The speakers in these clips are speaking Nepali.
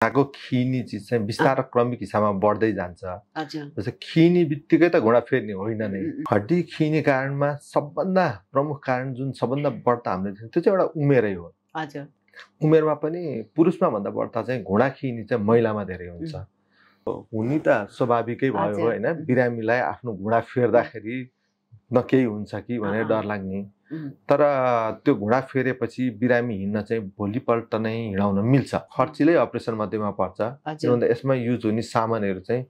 घुँडाको खिनी चिज चाहिँ बिस्तारै क्रमिक हिसाबमा बढ्दै जान्छ। हजुर। जस्तै खिनी बित्तिकै त घुँडा फेर्ने होइन नै। हड्डी खिने कारणमा सबभन्दा प्रमुख कारण जुन सबभन्दा बढ्ता हामीले देख्छौँ त्यो चाहिँ एउटा उमेरै हो। हजुर। उमेरमा पनि पुरुषमा भन्दा बढ्ता चाहिँ घुँडा खिने चाहिँ महिलामा धेरै हुन्छ। हुनी त स्वाभाविकै भयो होइन, बिरामीलाई आफ्नो घुँडा फेर्दाखेरि न केही हुन्छ कि भनेर डर लाग्ने। तर त्यो घुँडा फेरेपछि बिरामी हिँड्न चाहिँ भोलिपल्ट नै हिँडाउन मिल्छ। खर्चिलै अपरेसन मध्येमा पर्छ। किनभने यसमा युज हुने सामानहरू चाहिँ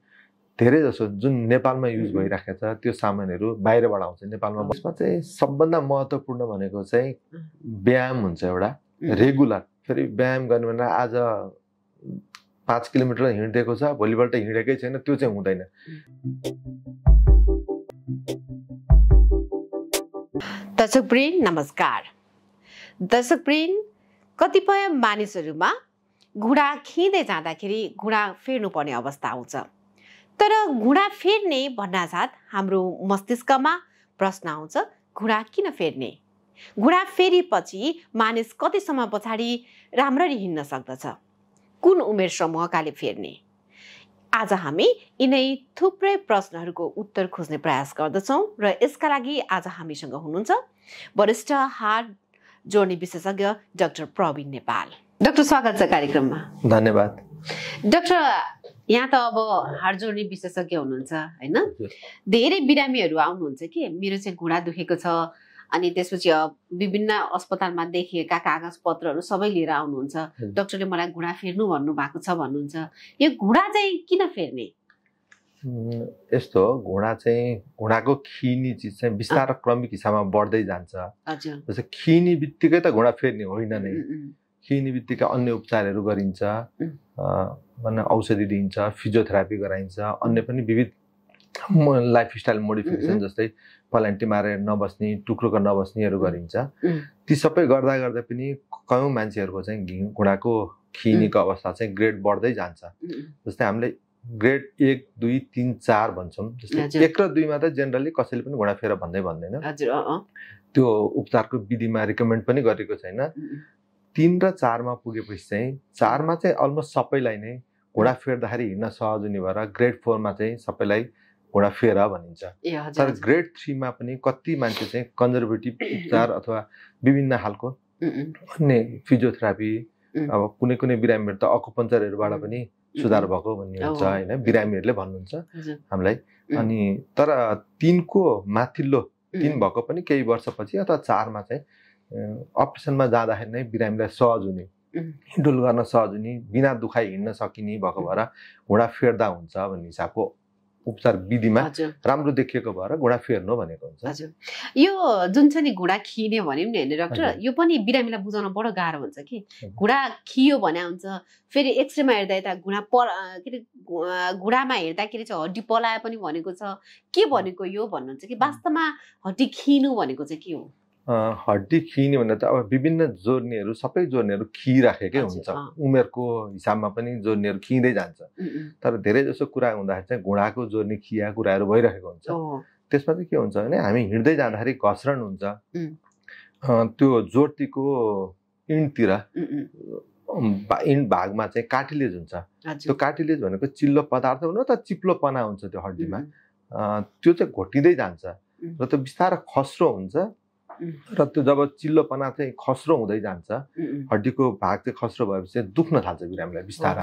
धेरै जसो जुन नेपालमा युज भइराखेको छ त्यो सामानहरू बाहिरबाट आउँछ नेपालमा। यसमा चाहिँ सबभन्दा महत्त्वपूर्ण भनेको चाहिँ व्यायाम हुन्छ एउटा रेगुलर। फेरि व्यायाम गर्नु भने आज 5 किलोमिटर हिँडेको छ भोलिपल्ट हिँडेकै छैन त्यो चाहिँ हुँदैन। दर्शकवृन्द नमस्कार। दर्शकवृन्द, कतिपय मानिसहरूमा घुँडा खिँदै जाँदाखेरि घुँडा फेर्नुपर्ने अवस्था आउँछ। तर घुँडा फेर्ने भन्नासाथ हाम्रो मस्तिष्कमा प्रश्न आउँछ, घुँडा किन फेर्ने? घुँडा फेरेपछि मानिस कतिसम्म पछाडि राम्ररी हिँड्न सक्दछ? कुन उमेर समूहकाले फेर्ने? आज हामी यिनै थुप्रै प्रश्नहरूको उत्तर खोज्ने प्रयास गर्दछौँ र यसका लागि आज हामीसँग हुनुहुन्छ वरिष्ठ हाड जोड्ने विशेषज्ञ डाक्टर प्रवीण नेपाल। डाक्टर, स्वागत छ कार्यक्रममा। धन्यवाद। डाक्टर, यहाँ त अब हाड जोड्ने विशेषज्ञ हुनुहुन्छ होइन? धेरै बिरामीहरू आउनुहुन्छ कि मेरो चाहिँ घुँडा दुखेको छ, अनि त्यसपछि विभिन्न अस्पतालमा देखिएका कागज पत्रहरू सबै लिएर आउनुहुन्छ। डाक्टरले मलाई घुँडा फेर्नु भन्नु भएको छ भन्नुहुन्छ। यो घुँडा चाहिँ किन फेर्ने? यस्तो हो, घुँडा चाहिँ घुँडाको खिनी चिज चाहिँ बिस्तारै क्रमिक हिसाबमा बढ्दै जान्छ। जस्तै खिनी बित्तिकै त घुँडा फेर्ने होइन नै। खिनी बित्तिकै अन्य उपचारहरू गरिन्छ, औषधि दिइन्छ, फिजियोथेरापी गराइन्छ, अन्य पनि विविध लाइफस्टाइल मोडिफिकेसन जस्तै पलान्टी मारेर नबस्ने, टुक्रोको नबस्नेहरू गरिन्छ। ती सबै गर्दा गर्दा पनि कयौँ मान्छेहरूको चाहिँ घुँडाको खिनीको अवस्था चाहिँ ग्रेड बढ्दै जान्छ। जस्तै हामीले ग्रेड 1, 2, 3, 4 भन्छौँ। जस्तै 1 र 2 मा त जेनरली कसैले पनि घुँडा फेर भन्दैन। त्यो उपचारको विधिमा रिकमेन्ड पनि गरेको छैन। 3 र 4 मा पुगेपछि चाहिँ 4 मा चाहिँ अलमोस्ट सबैलाई नै घुँडा फेर्दाखेरि हिँड्न सहज हुने भएर ग्रेड 4 मा चाहिँ सबैलाई घुँडा फेर भनिन्छ। तर ग्रेड 3 मा पनि कति मान्छे चाहिँ कन्जर्भेटिभ उपचार अथवा विभिन्न खालको अन्य फिजियोथेरापी, अब कुनै कुनै बिरामीहरू त अकुपञ्चरहरूबाट पनि सुधार भएको भन्ने हुन्छ होइन, बिरामीहरूले भन्नुहुन्छ हामीलाई। अनि तर 3 को माथिल्लो 3 भएको पनि केही वर्षपछि अथवा 4 मा चाहिँ अपरेसनमा जाँदाखेरि नै बिरामीलाई सहज हुने, हिँडुल गर्न सहज हुने, बिना दुखाइ हिँड्न सकिने भएको भएर घुँडा फेर्दा हुन्छ भन्ने हिसाबको उपचार विधिमा राम्रो देखिएको भएर घुँडा फेर्नु भनेको हुन्छ। यो जुन चाहिँ नि घुँडा खिने भन्यौँ नि होइन डाक्टर, यो पनि बिरामीलाई बुझाउन बडो गाह्रो हुन्छ कि घुँडा खियो भने हुन्छ। फेरि एक्सरेमा हेर्दा यता घुँडामा हेर्दाखेरि चाहिँ हड्डी पलायो पनि भनेको छ। के भनेको यो भन्नुहुन्छ कि वास्तवमा हड्डी खिनु भनेको चाहिँ के हो? हड्डी खिने भन्दा त अब विभिन्न जोर्नीहरू सबै जोर्नीहरू खिराखेकै हुन्छ। उमेरको हिसाबमा पनि जोर्नीहरू खिँदै जान्छ। तर धेरै जसो कुरा हुँदाखेरि चाहिँ घुँडाको जोर्नी खिया कुराहरू भइरहेको हुन्छ। त्यसमा चाहिँ के हुन्छ भने हामी हिँड्दै जाँदाखेरि घस्रण हुन्छ। त्यो जोर्तीको इन्डतिर इन्ड भागमा चाहिँ कार्टिलेज हुन्छ। त्यो कार्टिलेज भनेको चिल्लो पदार्थ भनौँ त, चिप्लोपना हुन्छ त्यो हड्डीमा। त्यो चाहिँ घोटिँदै जान्छ र त्यो बिस्तारै खस्रो हुन्छ। र त्यो जब चिल्लोपना चाहिँ खस्रो हुँदै जान्छ, हड्डीको भाग चाहिँ खस्रो भएपछि चाहिँ दुख्न थाल्छ बिरामीलाई बिस्तारा।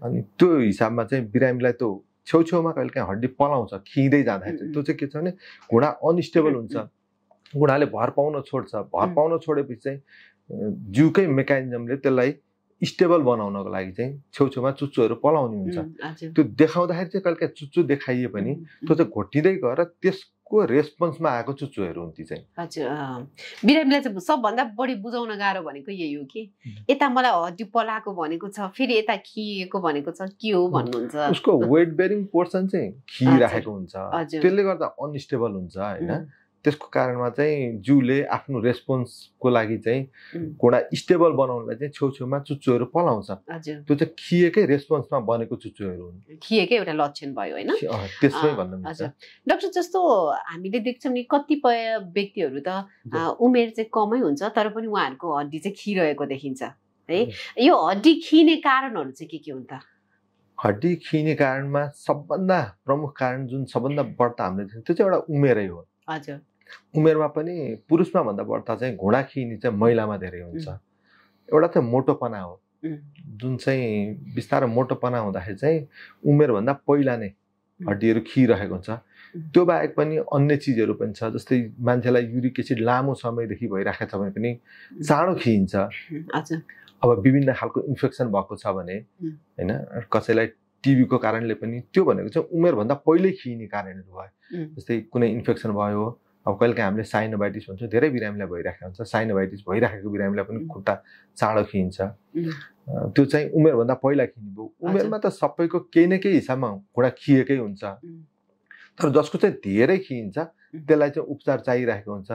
अनि त्यो हिसाबमा चाहिँ बिरामीलाई त्यो छेउछेउमा कहिलेकाहीँ हड्डी पलाउँछ खिँदै जाँदाखेरि। त्यो चाहिँ के छ भने घुँडा अनस्टेबल हुन्छ, घुँडाले भर पाउन छोड्छ। भर पाउन छोडेपछि चाहिँ जिउकै मेकानिजमले त्यसलाई स्टेबल बनाउनको लागि चाहिँ छेउछेउमा चुच्चोहरू पलाउने हुन्छ। त्यो देखाउँदाखेरि चाहिँ कहिलेकाहीँ चुच्चो देखाइए पनि त्यो चाहिँ घोटिँदै गएर त्यसको रेस्पोन्समा आएको चुच्चोहरू हुन्थे चाहिँ। हजुर, बिरामीलाई चाहिँ सबभन्दा बढी बुझाउन गाह्रो भनेको यही हो कि यता मलाई हड्डी पलाएको भनेको छ, फेरि यता खिएको भनेको छ, के हो भन्नुहुन्छ? उसको वेट बेरिङ पोर्सन चाहिँ खिराखेको हुन्छ, त्यसले गर्दा अनस्टेबल हुन्छ होइन। त्यसको कारणमा चाहिँ जिउले आफ्नो रेस्पोन्सको लागि चाहिँ घुँडा स्टेबल बनाउनलाई चाहिँ छेउछेउमा चुच्चोहरू पलाउँछ। त्यो चाहिँ खिएकै रेस्पोन्समा बनेको चुच्चोहरू हुन्। खिएकै एउटा लक्षण भयो होइन, त्यसमै भन्नु मिल्छ। डाक्टर, जस्तो हामीले देख्छौँ नि कतिपय व्यक्तिहरू त उमेर चाहिँ कमै हुन्छ तर पनि उहाँहरूको हड्डी चाहिँ खिरहेको देखिन्छ है। यो हड्डी खिने कारणहरू चाहिँ के हुन् त? हड्डी खिने कारणमा सबभन्दा प्रमुख कारण जुन सबभन्दा बढ्ता हामीले देख्छौँ त्यो चाहिँ एउटा उमेरै हो। हजुर। उमेरमा पनि पुरुषमा भन्दा बढ्ता चाहिँ घुँडा खिने चाहिँ महिलामा धेरै हुन्छ। एउटा चाहिँ मोटोपना हो, जुन चाहिँ बिस्तारै मोटोपना हुँदाखेरि चाहिँ उमेरभन्दा पहिला नै हड्डीहरू खिरहेको हुन्छ। त्यो बाहेक पनि अन्य चिजहरू पनि छ, जस्तै मान्छेलाई युरिक एसिड लामो समयदेखि भइरहेको छ भने पनि चाँडो खिन्छ। अब विभिन्न खालको इन्फेक्सन भएको छ भने हैन, कसैलाई टिबीको कारणले पनि त्यो भनेको चाहिँ उमेरभन्दा पहिल्यै खिने कारणहरू भयो। जस्तै कुनै इन्फेक्सन भयो, अब कहिलेकाहीँ हामीले साइनोभाइटिस भन्छौँ, धेरै बिरामीलाई भइरहेको हुन्छ। साइनोभाइटिस भइरहेको बिरामीलाई पनि खुट्टा चाँडो खिन्छ। त्यो चाहिँ उमेरभन्दा पहिला खिने भयो। उमेरमा त सबैको केही न केही हिसाबमा घुँडा खिएकै हुन्छ, तर जसको चाहिँ धेरै खिन्छ त्यसलाई चाहिँ उपचार चाहिरहेको हुन्छ।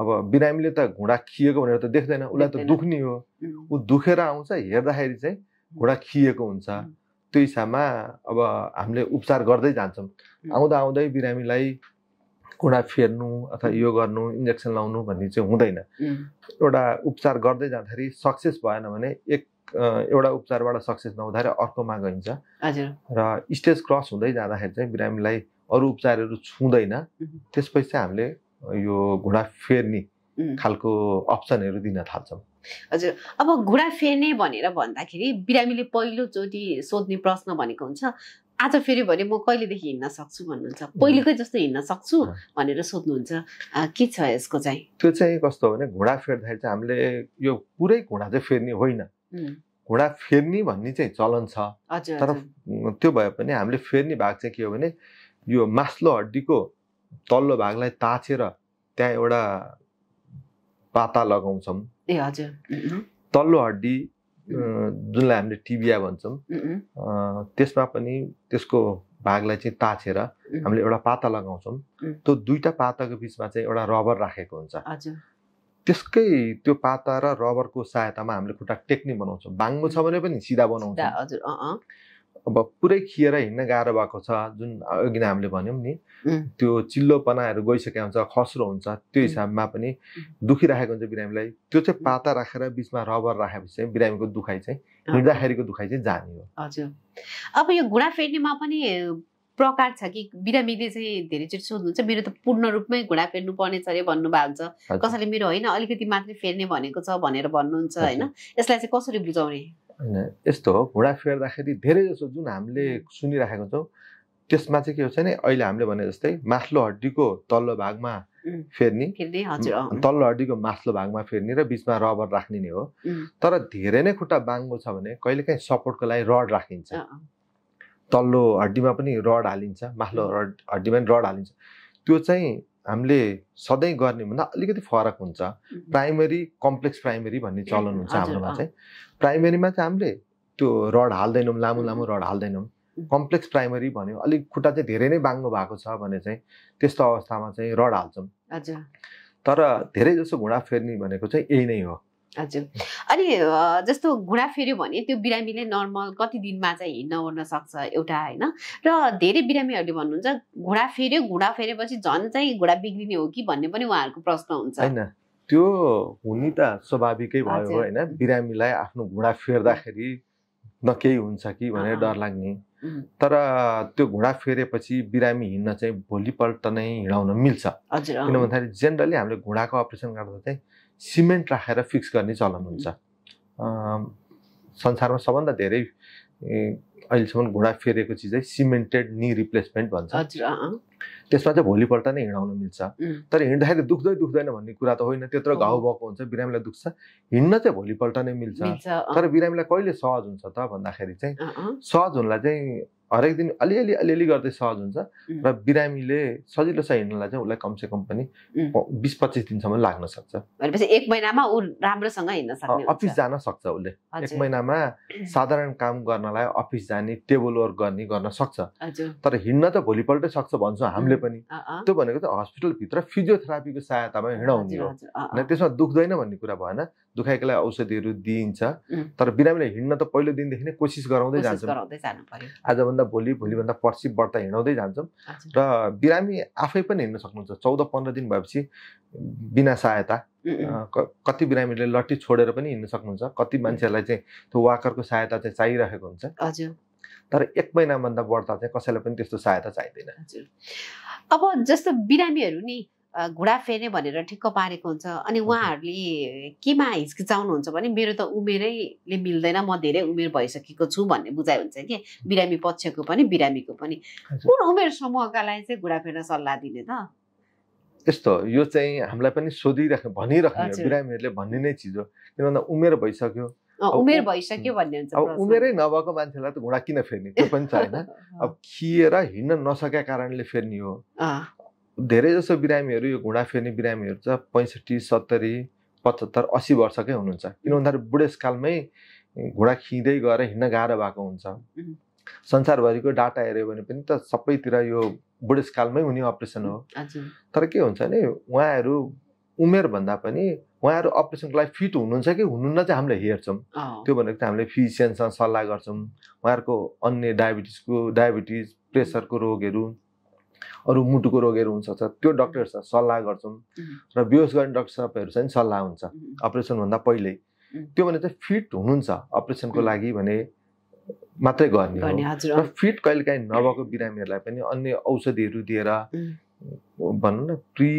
अब बिरामीले त घुँडा खिएको भनेर त देख्दैन, उसलाई त दुख्ने हो, ऊ दुखेर आउँछ, हेर्दाखेरि चाहिँ घुँडा खिएको हुन्छ। त्यो हिसाबमा अब हामीले उपचार गर्दै जान्छौँ। आउँदा आउँदै बिरामीलाई घुँडा फेर्नु अथवा यो गर्नु, इन्जेक्सन लाउनु भन्ने चाहिँ हुँदैन। एउटा उपचार गर्दै जाँदाखेरि सक्सेस भएन भने एउटा उपचारबाट सक्सेस नहुँदाखेरि अर्कोमा गइन्छ र स्टेज क्रस हुँदै जाँदाखेरि चाहिँ बिरामीलाई अरू उपचारहरू छुँदैन। त्यसपछि चाहिँ हामीले यो घुँडा फेर्ने खालको अप्सनहरू दिन थाल्छौँ। हजुर। अब घुँडा फेर्ने भनेर भन्दाखेरि बिरामीले पहिलोचोटि सोध्ने प्रश्न भनेको हुन्छ, आज फेरि भने म कहिलेदेखि हिँड्न सक्छु भन्नुहुन्छ, पहिलेकै जस्तो हिँड्न सक्छु भनेर सोध्नुहुन्छ, के छ यसको चाहिँ? त्यो चाहिँ कस्तो हो भने घुँडा फेर्दाखेरि चाहिँ हामीले यो पुरै घुँडा चाहिँ फेर्ने होइन, घुँडा फेर्ने भन्ने चाहिँ चलन छ। तर त्यो भए पनि हामीले फेर्ने भाग चाहिँ के हो भने यो मास्लो हड्डीको तल्लो भागलाई ताछेर त्यहाँ एउटा पाता लगाउँछौँ। ए हजुर। तल्लो हड्डी जुनलाई हामीले टिबिया भन्छौँ, त्यसमा पनि त्यसको भागलाई चाहिँ ताछेर हामीले एउटा पाता लगाउँछौँ। त्यो दुईटा पाताको बिचमा चाहिँ एउटा रबर राखेको हुन्छ। त्यसकै त्यो पाता र रबरको सहायतामा हामीले खुट्टा टेक्ने बनाउँछौँ। बाङ्गो छ भने पनि सिधा बनाउँछौँ। अब पुरै खिएर हिँड्न गाह्रो भएको छ, जुन अघि नै हामीले भन्यौँ नि, त्यो चिल्लोपनाहरू गइसकेको हुन्छ, खस्रो हुन्छ, त्यो हिसाबमा पनि दुखिरहेको हुन्छ बिरामीलाई। त्यो चाहिँ पाता राखेर बिचमा रबर राखेपछि चाहिँ बिरामीको दुखाइ चाहिँ हिँड्दाखेरिको दुखाइ चाहिँ जाने हो। हजुर। अब यो घुँडा फेर्नेमा पनि प्रकार छ कि? बिरामीले चाहिँ धेरैचोटि सोध्नुहुन्छ, मेरो त पूर्ण रूपमै घुँडा फेर्नु पर्ने छ अरे भन्नुभएको हुन्छ, कसैले मेरो होइन अलिकति मात्रै फेर्ने भनेको छ भनेर भन्नुहुन्छ होइन, यसलाई चाहिँ कसरी बुझाउने? यस्तो हो, घुँडा फेर्दाखेरि धेरै जसो जुन हामीले सुनिराखेको छौँ त्यसमा चाहिँ के हुन्छ भने अहिले हामीले भने जस्तै मास्लो हड्डीको तल्लो भागमा फेर्ने, तल्लो हड्डीको मास्लो भागमा फेर्ने र बिचमा रबर राख्ने नै हो। तर धेरै नै खुट्टा बाङ्गो छ भने कहिलेकाहीँ सपोर्टको लागि रड राखिन्छ। तल्लो हड्डीमा पनि रड हालिन्छ, मास्लो हड्डीमा पनि रड हालिन्छ। त्यो चाहिँ हामीले सधैँ गर्ने भन्दा अलिकति फरक हुन्छ। प्राइमेरी कम्प्लेक्स प्राइमेरी भन्ने चलन हुन्छ हाम्रोमा चाहिँ। प्राइमेरीमा चाहिँ हामीले त्यो रड हाल्दैनौँ, लामो लामो रड हाल्दैनौँ। कम्प्लेक्स प्राइमेरी भन्यो अलिक खुट्टा चाहिँ धेरै नै बाङ्गो भएको छ भने चाहिँ त्यस्तो अवस्थामा चाहिँ रड हाल्छौँ। तर धेरै जसो घुँडा फेर्ने भनेको चाहिँ यही नै हो। हजुर। अनि जस्तो घुँडा फेर्यो भने त्यो बिरामीले नर्मल कति दिनमा चाहिँ हिँड्न ओर्न सक्छ एउटा होइन, र धेरै बिरामीहरूले भन्नुहुन्छ घुँडा फेरेपछि झन् चाहिँ घुँडा बिग्रिने हो कि भन्ने पनि उहाँहरूको प्रश्न हुन्छ। होइन, त्यो हुने त स्वाभाविकै भयो होइन। बिरामीलाई आफ्नो घुँडा फेर्दाखेरि न केही हुन्छ कि भनेर डर लाग्ने, तर त्यो घुँडा फेरेपछि बिरामी हिँड्न चाहिँ भोलिपल्ट नै हिँडाउन मिल्छ। किन भन्दाखेरि जेनरली हामीले घुँडाको अपरेसन गर्दा चाहिँ सिमेन्ट राखेर फिक्स गर्ने चलन हुन्छ। संसारमा सबभन्दा धेरै अहिलेसम्म घुँडा फेरेको चिज चाहिँ सिमेन्टेड नी रिप्लेसमेन्ट भन्छ। त्यसमा चाहिँ भोलिपल्ट नै हिँडाउन मिल्छ। तर हिँड्दाखेरि दुख्दैन भन्ने कुरा त होइन, त्यत्रो घाउ भएको हुन्छ बिरामीलाई दुख्छ, हिँड्न चाहिँ भोलिपल्ट नै मिल्छ। तर बिरामीलाई कहिले सहज हुन्छ त भन्दाखेरि चाहिँ सहज हुनलाई चाहिँ हरेक दिन अलिअलि गर्दै सहज हुन्छ र बिरामीले सजिलो छ हिँड्नलाई चाहिँ उसलाई कमसेकम पनि 20-25 दिनसम्म लाग्न सक्छ। भनेपछि 1 महिनामा ऊ राम्रोसँग हिँड्न सक्ने, अफिस जान सक्छ उसले। 1 महिनामा साधारण काम गर्नलाई अफिस जाने, टेबल वर्क गर्न सक्छ। तर हिँड्न त भोलिपल्टै सक्छ भन्छौँ हामीले पनि। त्यो भनेको त हस्पिटलभित्र फिजियोथेरापीको सहायतामा हिँडाउने हो, त्यसमा दुख्दैन भन्ने कुरा भएन। दुखाइको लागि औषधिहरू दिइन्छ तर बिरामीले हिँड्न त पहिलो दिनदेखि नै कोसिस गराउँदै जान्छौँ आजभन्दा भोलि भोलिभन्दा पर्सि बढ्दा हिँडाउँदै जान्छौँ र बिरामी आफै पनि हिँड्न सक्नुहुन्छ 14-15 दिन भएपछि बिना सहायता कति बिरामीले लट्ठी छोडेर पनि हिँड्न सक्नुहुन्छ कति मान्छेहरूलाई चाहिँ त्यो वाकरको सहायता चाहिँ चाहिरहेको हुन्छ तर 1 महिनाभन्दा बढ्दा चाहिँ कसैलाई पनि त्यस्तो सहायता चाहिँदैन अब जस्तो बिरामीहरू नि घुँडा फेर्ने भनेर ठिक्क पारेको हुन्छ अनि उहाँहरूले केमा हिचकिचाउनुहुन्छ भने मेरो त उमेरैले मिल्दैन म धेरै उमेर भइसकेको छु भन्ने बुझाइ हुन्छ कि बिरामी पक्षको पनि बिरामीको पनि कुन उमेर समूहका लागि चाहिँ घुँडा फेर्न सल्लाह दिने त यस्तो यो चाहिँ हामीलाई पनि भनिराख्ने बिरामीहरूले भन्ने नै चिज हो किन भन्दा उमेर भइसक्यो उमेर भइसक्यो भन्ने हुन्छ अब उमेरै नभएको मान्छेलाई त घुँडा किन फेर्ने त्यो पनि छ हैन अब खिएर हिँड्न नसकेका कारणले फेर्ने हो धेरै जसो बिरामीहरू यो घुँडा फेर्ने बिरामीहरू चाहिँ 65, 70, 75, 80 वर्षकै हुनुहुन्छ किन भन्दा बुढेसकालमै घुँडा खिँदै गएर हिँड्न गाह्रो भएको हुन्छ संसारभरिको डाटा हेर्यो भने पनि त सबैतिर यो बुढेसकालमै हुने अपरेसन हो तर के हुन्छ भने उहाँहरू उमेर भन्दा पनि उहाँहरू अपरेसनको लागि फिट हुनुहुन्छ कि हुनुहुन्न चाहिँ हामीले हेर्छौँ त्यो भनेको चाहिँ हामीले फिजिसियनसँग सल्लाह गर्छौँ उहाँहरूको अन्य डायबिटिज प्रेसरको रोगहरू अरू मुटुको रोगहरू हुनसक्छ त्यो डक्टरसँग सल्लाह गर्छौँ र बेहोस गर्ने डक्टर साहबहरूसँग सल्लाह हुन्छ अपरेसनभन्दा पहिल्यै त्यो भने चाहिँ फिट हुनुहुन्छ अपरेसनको लागि भने मात्रै गर्ने हो र फिट कहिलेकाहीँ नभएको बिरामीहरूलाई पनि अन्य औषधिहरू दिएर भनौँ न प्री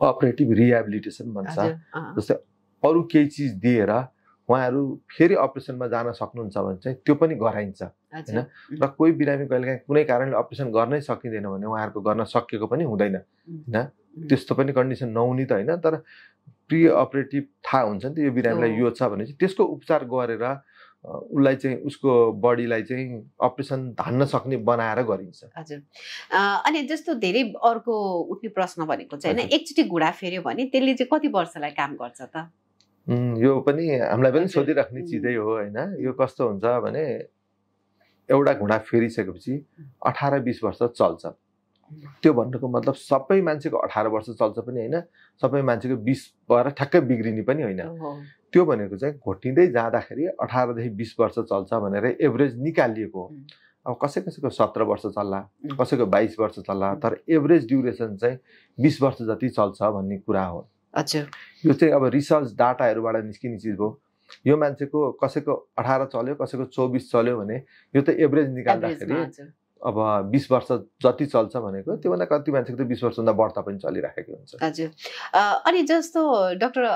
अपरेटिभ रिहेबिलिटेसन भन्छ जस्तै अरू केही चिज दिएर उहाँहरू फेरि अपरेसनमा जान सक्नुहुन्छ भने चाहिँ त्यो पनि गराइन्छ हैन र कोही बिरामी कहिलेकाहीँ कुनै कारणले अपरेसन गर्नै सकिँदैन भने उहाँहरूको गर्न सकेको पनि हुँदैन हैन त्यस्तो पनि कन्डिसन नहुने त हैन तर प्री अपरेटिभ थाहा हुन्छ नि त यो बिरामीलाई यो छ भने चाहिँ त्यसको उपचार गरेर उसलाई चाहिँ उसको बडीलाई चाहिँ अपरेसन धान्न सक्ने बनाएर गरिन्छ हजुर अनि जस्तो धेरै अर्को उठ्ने प्रश्न भनेको चाहिँ हैन एकचोटि घुँडा फेर्यो भने त्यसले चाहिँ कति वर्षलाई काम गर्छ त यो पनि हामीलाई पनि सोधिराख्ने चिजै हो हैन यो कस्तो हुन्छ भने एउटा घुँडा फेरिसकेपछि 18-20 वर्ष चल्छ त्यो भन्नुको मतलब सबै मान्छेको 18 वर्ष चल्छ पनि हैन सबै मान्छेको 20 भएर ठ्याक्कै बिग्रिने पनि होइन त्यो भनेको चाहिँ घोटिँदै जाँदाखेरि 18 देखि 20 वर्ष चल्छ भनेर एभरेज निकालिएको हो अब कसैको 17 वर्ष चल्ला कसैको 22 वर्ष चल्ला तर एभरेज ड्युरेसन चाहिँ 20 वर्ष जति चल्छ भन्ने कुरा हो अच्छा यो चाहिँ अब रिसर्च डाटाहरूबाट निस्किने चिज हो यो मान्छेको कसैको 18 चल्यो कसैको 24 चल्यो भने यो त एभरेज निकाल्दाखेरि अब 20 वर्ष जति चल्छ भनेको त्योभन्दा कति मान्छेको त 20 वर्षभन्दा बढ्ता पनि चलिरहेको हुन्छ हजुर अनि जस्तो डाक्टर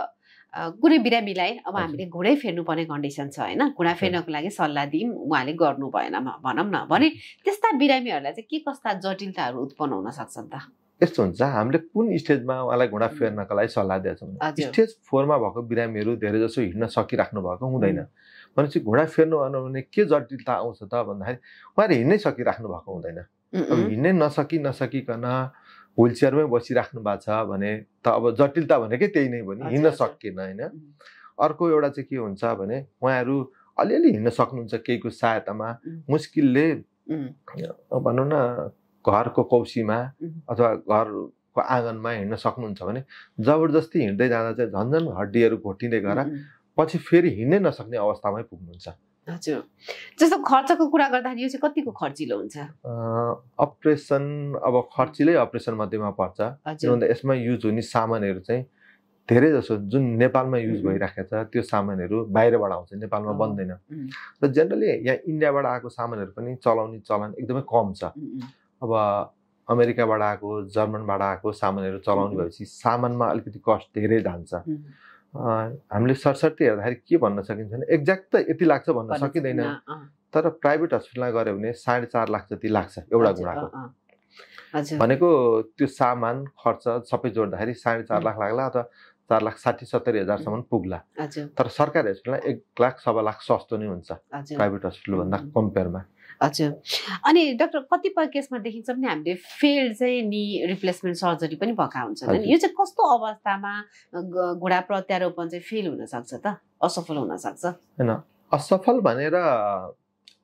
कुनै बिरामीलाई अब हामीले घुँडै फेर्नुपर्ने कन्डिसन छ हैन घुँडा फेर्नको लागि सल्लाह दियौँ उहाँले गर्नु भएन भनौँ न भने त्यस्ता बिरामीहरूलाई चाहिँ के कस्ता जटिलताहरू उत्पन्न हुन सक्छन् त यस्तो हुन्छ हामीले कुन स्टेजमा उहाँलाई घुँडा फेर्नका लागि सल्लाह दिन्छौँ स्टेज 4 मा भएको बिरामीहरू धेरै जसो हिँड्न सकिराख्नु भएको हुँदैन भनेपछि घुँडा फेर्नु भने के जटिलता आउँछ त भन्दाखेरि उहाँले हिँड्नै सकिराख्नु भएको हुँदैन अब हिँड्नै नसकिकन व्हिलचेयरमै बसिराख्नु भएको छ भने त अब जटिलता भनेकै त्यही नै हो नि हिँड्न सकिएन हैन अर्को एउटा चाहिँ के हुन्छ भने उहाँहरू अलिअलि हिँड्न सक्नुहुन्छ केहीको सहायतामा मुस्किलले भनौँ न घरको कौसीमा अथवा घरको आँगनमा हिँड्न सक्नुहुन्छ भने जबरजस्ती हिँड्दै जाँदा चाहिँ झन्झन हड्डीहरू घोटिँदै गएर पछि फेरि हिँड्नै नसक्ने अवस्थामै पुग्नुहुन्छ हजुर जस्तो खर्चको कुरा गर्दाखेरि यो चाहिँ कतिको खर्चिलो हुन्छ अपरेसन अब खर्चिलै अपरेसन मध्येमा पर्छ किनभने यसमा युज हुने सामानहरू चाहिँ धेरै जसो जुन नेपालमा युज भइराखेको छ त्यो सामानहरू बाहिरबाट आउँछ नेपालमा बन्दैन र जेनरली यहाँ इन्डियाबाट आएको सामानहरू पनि चलाउने चलन एकदमै कम छ अब अमेरिकाबाट आएको जर्मनबाट आएको सामानहरू चलाउने भएपछि सामानमा अलिकति कस्ट धेरै जान्छ हामीले सरसर्ती हेर्दाखेरि के भन्न सकिन्छ भने एक्ज्याक्ट त यति लाग्छ भन्न सकिँदैन तर प्राइभेट हस्पिटलमा गऱ्यो भने 4.5 लाख जति लाग्छ एउटा घुँडाको भनेको त्यो सामान खर्च सबै जोड्दाखेरि 4.5 लाख लाग्ला अथवा 4,60,70,000 पुग्ला तर सरकारी हस्पिटलमा 1,00,000 सवा लाख सस्तो नै हुन्छ प्राइभेट हस्पिटल भन्दा कम्पेयरमा हजुर अनि डाक्टर कतिपय केसमा देखिन्छ भने हामीले फेल्ड चाहिँ नि रिप्लेसमेन्ट सर्जरी पनि भएका हुन्छन् यो चाहिँ कस्तो अवस्थामा घुँडा प्रत्यारोपण चाहिँ फेल हुन सक्छ त असफल हुन सक्छ हैन असफल भनेर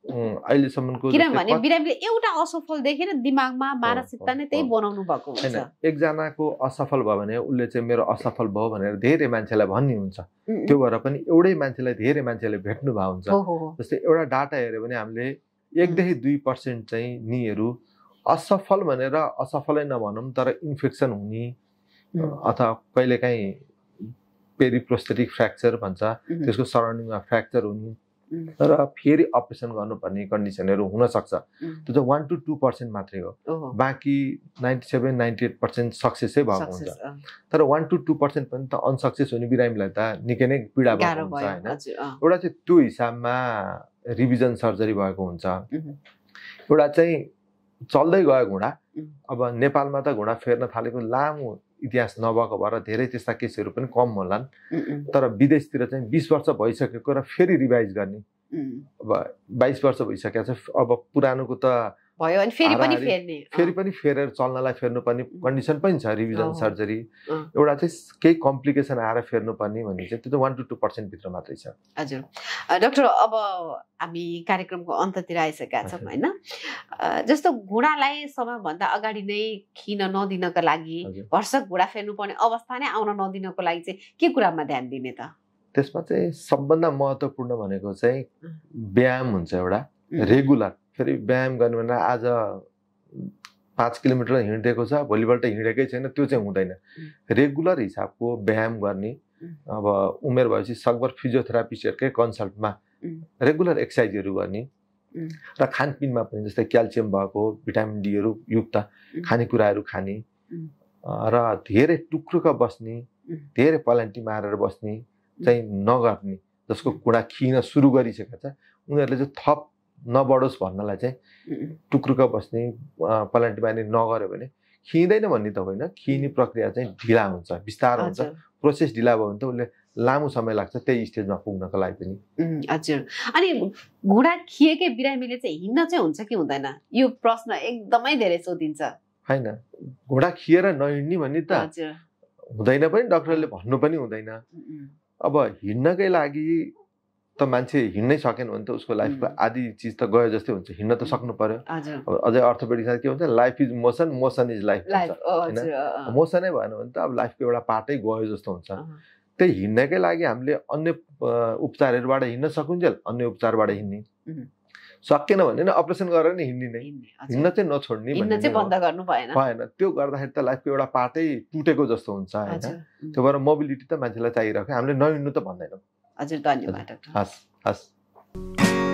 अहिलेसम्मको किनभने बिरामीले एउटा असफल देखेर दिमागमा मानसिकता नै त्यही बनाउनु भएको हुन्छ। एकजनाको असफल भयो भने उसले चाहिँ मेरो असफल भयो भनेर धेरै मान्छेलाई भन्ने हुन्छ। त्यो भएर पनि एउटै मान्छेलाई धेरै मान्छेले भेट्नु भएको हुन्छ। जस्तै एउटा डाटा हेऱ्यो भने हामीले 1 देखि 2% चाहिँ निहरू असफल भनेर असफलै नभनौँ तर इन्फेक्सन हुने अथवा कहिलेकाहीँ पेरिप्रोस्थेटिक फ्र्याक्चर भन्छ, त्यसको सराउन्डिङमा फ्र्याक्चर हुने तर फेरि अपरेसन गर्नुपर्ने कन्डिसनहरू हुनसक्छ। त्यो चाहिँ 1 to 2% मात्रै हो। बाँकी 97-98% सक्सेसै भएको हुन्छ। तर 1 to 2% पनि त अनसक्सेस हुने बिरामीलाई त निकै नै पीडा भएको हुन्छ होइन। एउटा चाहिँ त्यो हिसाबमा रिभिजन सर्जरी भएको हुन्छ। एउटा चाहिँ चल्दै गयो घुँडा। अब नेपालमा त घुँडा फेर्न थालेको लामो इतिहास नभएको भएर धेरै त्यस्ता केसहरू पनि कम होलान्। तर विदेशतिर चाहिँ 20 वर्ष भइसकेको र फेरि रिभाइज गर्ने। अब 22 वर्ष भइसकेको छ, अब पुरानोको त भयो अनि फेरि पनि फेरेर चल्नलाई फेर्नुपर्ने कन्डिसन पनि छ रिभिजन सर्जरी। एउटा चाहिँ केही कम्प्लिकेसन आएर फेर्नुपर्ने भन्ने चाहिँ त्यो चाहिँ 1 to 2% भित्र मात्रै छ। हजुर डाक्टर, अब हामी कार्यक्रमको अन्ततिर आइसकेका छौँ होइन। जस्तो घुँडालाई समयभन्दा अगाडि नै खिन नदिनको लागि, भर्सक घुँडा फेर्नुपर्ने अवस्था नै आउन नदिनको लागि चाहिँ के कुरामा ध्यान दिने त? त्यसमा चाहिँ सबभन्दा महत्त्वपूर्ण भनेको चाहिँ व्यायाम हुन्छ एउटा रेगुलर। फेरि व्यायाम गर्ने भनेर आज 5 किलोमिटर हिँडेको छ, भोलिपल्ट हिँडेकै छैन, त्यो चाहिँ हुँदैन। रेगुलर हिसाबको व्यायाम गर्ने। अब उमेर भएपछि सकभर फिजियोथेरापिस्टहरूकै कन्सल्टमा रेगुलर एक्सर्साइजहरू गर्ने र खानपिनमा पनि जस्तै क्याल्सियम भएको, भिटामिन डीहरू युक्त खानेकुराहरू खाने र धेरै टुक्रुका बस्ने, धेरै पलान्टी मारेर बस्ने चाहिँ नगर्ने। जसको घुँडा खिन सुरु गरिसकेको छ उनीहरूले चाहिँ थप नबढोस् भन्नलाई चाहिँ टुक्रुका बस्ने, पलान्टी मार्ने नगर्यो भने खिँदैन भन्ने त होइन, खिने प्रक्रिया चाहिँ ढिला हुन्छ, बिस्तारो हुन्छ। प्रोसेस ढिला भयो भने त उसले लामो समय लाग्छ त्यही स्टेजमा पुग्नको लागि पनि। हजुर, अनि घुँडा खिएकै बिरामीले चाहिँ हिँड्न चाहिँ हुन्छ कि हुँदैन? यो प्रश्न एकदमै धेरै सोधिन्छ। होइन, घुँडा खिएर नहिँड्ने भन्ने त हुँदैन पनि, डाक्टरले भन्नु पनि हुँदैन। अब हिँड्नकै लागि त मान्छे हिँड्नै सकेन भने त उसको लाइफको आधी चिज त गयो जस्तै हुन्छ। हिँड्न त सक्नु पर्यो। अब अझै अर्थोपेडिक्समा के हुन्छ, life is motion, motion is life हुन्छ होइन। मोसनै भएन भने त अब लाइफको एउटा पार्टै गयो जस्तो हुन्छ। त्यही हिँड्नकै लागि हामीले अन्य उपचारहरूबाट हिँड्न सकिन्छ, अन्य उपचारबाट हिँड्ने। सकेन भने अपरेसन गरेर नै हिँड्ने नै, हिँड्न चाहिँ नछोड्ने भएन। त्यो गर्दाखेरि त लाइफको एउटा पार्टै टुटेको जस्तो हुन्छ होइन। त्यो भएर मोबिलिटी त मान्छेलाई चाहिरहेको, हामीले नहिँड्नु त भन्दैनौँ। हजुर, धन्यवाद। हस् हस्।